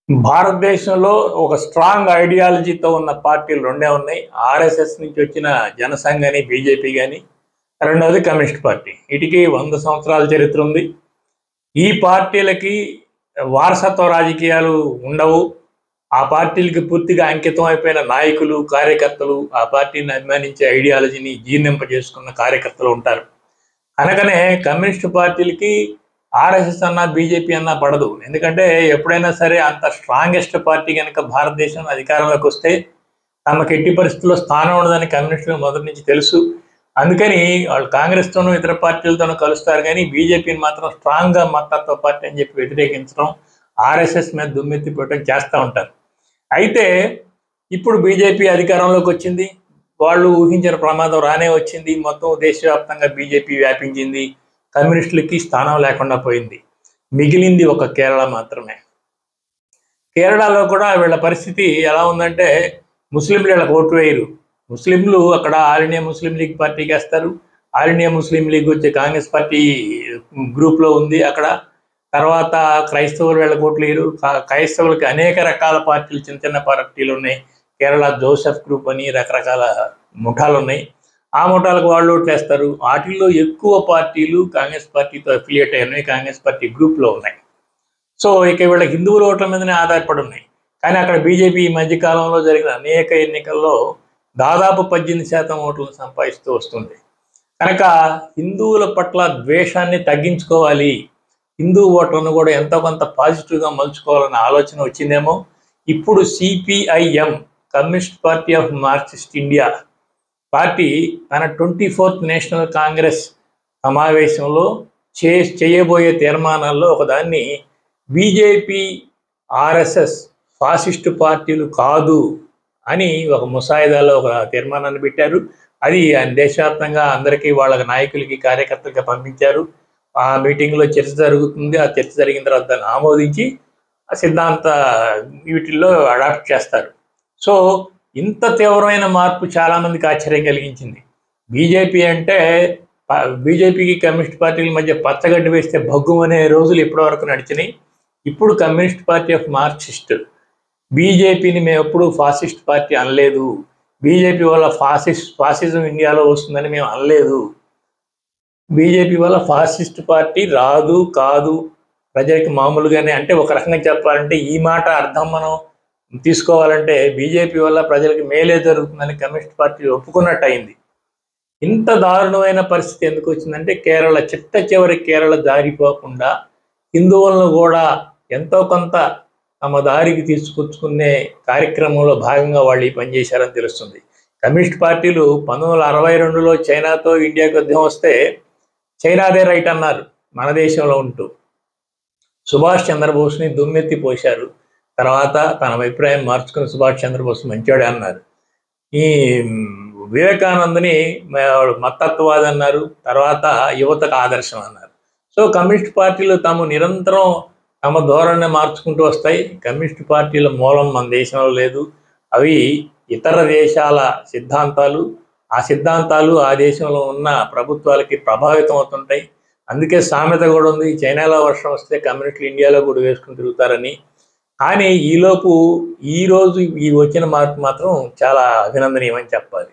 భారతదేశంలో ఒక స్ట్రాంగ్ ఐడియాలజీతో ఉన్న పార్టీలు రెండే ఉన్నాయి. ఆర్ఎస్ఎస్ నుంచి వచ్చిన జనసంఘ్ అని, బీజేపీ కానీ, రెండవది కమ్యూనిస్ట్ పార్టీ. వీటికి 100 సంవత్సరాల చరిత్ర ఉంది. ఈ పార్టీలకి వారసత్వ రాజకీయాలు ఉండవు. ఆ పార్టీలకి పూర్తిగా అంకితం అయిపోయిన నాయకులు, కార్యకర్తలు, ఆ పార్టీని అభిమానించే ఐడియాలజీని జీర్ణింపజేసుకున్న కార్యకర్తలు ఉంటారు. అనగానే కమ్యూనిస్ట్ పార్టీలకి ఆర్ఎస్ఎస్ అన్నా, బీజేపీ అన్నా పడదు. ఎందుకంటే ఎప్పుడైనా సరే అంత స్ట్రాంగెస్ట్ పార్టీ కనుక భారతదేశం అధికారంలోకి వస్తే తమకు ఎట్టి పరిస్థితుల్లో స్థానం ఉండదని కమ్యూనిస్టులు మొదటి నుంచి తెలుసు. అందుకని వాళ్ళు కాంగ్రెస్తోనూ ఇతర పార్టీలతోనూ కలుస్తారు, కానీ బీజేపీని మాత్రం స్ట్రాంగ్గా మతత్వ పార్టీ అని చెప్పి వ్యతిరేకించడం, ఆర్ఎస్ఎస్ మీద దుమ్మెత్తిపోవడం చేస్తూ ఉంటారు. అయితే ఇప్పుడు బీజేపీ అధికారంలోకి వచ్చింది. వాళ్ళు ఊహించిన ప్రమాదం రానే వచ్చింది. మొత్తం దేశవ్యాప్తంగా బీజేపీ వ్యాపించింది. కమ్యూనిస్టులకి స్థానం లేకుండా పోయింది. మిగిలింది ఒక కేరళ మాత్రమే. కేరళలో కూడా వీళ్ళ పరిస్థితి ఎలా ఉందంటే, ముస్లింలు వీళ్ళకి ఓటు వేయరు. ముస్లింలు అక్కడ ఆల్ ఇండియా ముస్లిం లీగ్ పార్టీకి వేస్తారు. ఆల్ ఇండియా ముస్లిం లీగ్ వచ్చే కాంగ్రెస్ పార్టీ గ్రూప్లో ఉంది అక్కడ. తర్వాత క్రైస్తవులు వీళ్ళకి ఓట్లు వేయరు. క్రైస్తవులకి అనేక రకాల పార్టీలు, చిన్న చిన్న పార్టీలు ఉన్నాయి. కేరళ జోసెఫ్ గ్రూప్ అని రకరకాల ముఠాలు ఉన్నాయి. ఆ ముఠాలకు వాళ్ళు ఓట్లు వేస్తారు. వాటిల్లో ఎక్కువ పార్టీలు కాంగ్రెస్ పార్టీతో అఫిలియేట్ అయినాయి, కాంగ్రెస్ పార్టీ గ్రూప్లో ఉన్నాయి. సో ఇక వీళ్ళ హిందువుల ఓట్ల మీదనే ఆధారపడి ఉన్నాయి. కానీ అక్కడ బీజేపీ ఈ మధ్యకాలంలో జరిగిన అనేక ఎన్నికల్లో దాదాపు 18% ఓట్లను సంపాదిస్తూ వస్తుంది. కనుక హిందువుల పట్ల ద్వేషాన్ని తగ్గించుకోవాలి, హిందూ ఓట్లను కూడా ఎంతో కొంత పాజిటివ్గా మలుచుకోవాలన్న ఆలోచన వచ్చిందేమో. ఇప్పుడు CPIM, communist party of Marxist India party తన 24th నేషనల్ కాంగ్రెస్ సమావేశంలో చేయబోయే తీర్మానాల్లో ఒకదాన్ని బీజేపీ, ఆర్ఎస్ఎస్ ఫాసిస్టు పార్టీలు కాదు అని ఒక ముసాయిదాలో ఒక తీర్మానాన్ని పెట్టారు. అది దేశవ్యాప్తంగా అందరికీ, వాళ్ళ నాయకులకి, కార్యకర్తలకి పంపించారు. ఆ మీటింగ్లో చర్చ జరుగుతుంది. ఆ చర్చ జరిగిన తర్వాత దాన్ని ఆమోదించి ఆ సిద్ధాంత వీటిల్లో అడాప్ట్ చేస్తారు. సో ఇంత తీవ్రమైన మార్పు చాలామందికి ఆశ్చర్యం కలిగించింది. బీజేపీ అంటే, బీజేపీకి కమ్యూనిస్ట్ పార్టీల మధ్య పచ్చగడ్డి వేస్తే భగ్గుమనే రోజులు ఇప్పటివరకు నడిచినాయి. ఇప్పుడు కమ్యూనిస్ట్ పార్టీ ఆఫ్ మార్క్సిస్ట్, బీజేపీని మేము ఎప్పుడు ఫాసిస్ట్ పార్టీ అనలేదు. బీజేపీ వల్ల ఫాసిజం ఇండియాలో వస్తుందని మేము అనలేదు. బీజేపీ వల్ల ఫాసిస్ట్ పార్టీ రాదు, కాదు, ప్రజలకి మామూలుగానే. అంటే ఒక రకంగా చెప్పాలంటే, ఈ మాట అర్థం మనం తీసుకోవాలంటే బీజేపీ వల్ల ప్రజలకి మేలే జరుగుతుందని కమ్యూనిస్ట్ పార్టీ ఒప్పుకున్నట్టు అయింది. ఇంత దారుణమైన పరిస్థితి ఎందుకు వచ్చిందంటే, కేరళ చిట్ట చివరి కేరళ దారిపోకుండా హిందువులను కూడా ఎంతో కొంత తమ దారికి తీసుకొచ్చుకునే కార్యక్రమంలో భాగంగా వాళ్ళు ఈ పనిచేశారని తెలుస్తుంది. కమ్యూనిస్ట్ పార్టీలు 1962లో చైనాతో ఇండియాకి యుద్ధం వస్తే చైనాదే రైట్ అన్నారు మన దేశంలో ఉంటూ. సుభాష్ చంద్రబోస్ని దుమ్మెత్తి పోశారు. తర్వాత తన అభిప్రాయం మార్చుకుని సుభాష్ చంద్రబోస్ మంచోడే అన్నారు. ఈ వివేకానందని మతత్వవాది అన్నారు. తర్వాత యువతకు ఆదర్శం అన్నారు. సో కమ్యూనిస్ట్ పార్టీలు తాము నిరంతరం తమ ధోరణిని మార్చుకుంటూ వస్తాయి. కమ్యూనిస్ట్ పార్టీల మూలం మన దేశంలో లేదు. అవి ఇతర దేశాల సిద్ధాంతాలు. ఆ సిద్ధాంతాలు ఆ దేశంలో ఉన్న ప్రభుత్వాలకి ప్రభావితం అవుతుంటాయి. అందుకే సామెత కూడా ఉంది, చైనాలో వర్షం వస్తే కమ్యూనిస్టులు ఇండియాలో కూడా వేసుకుని తిరుగుతారని. కానీ ఈలోపు ఈరోజు ఈ వచ్చిన మార్పు మాత్రం చాలా అభినందనీయమని చెప్పాలి.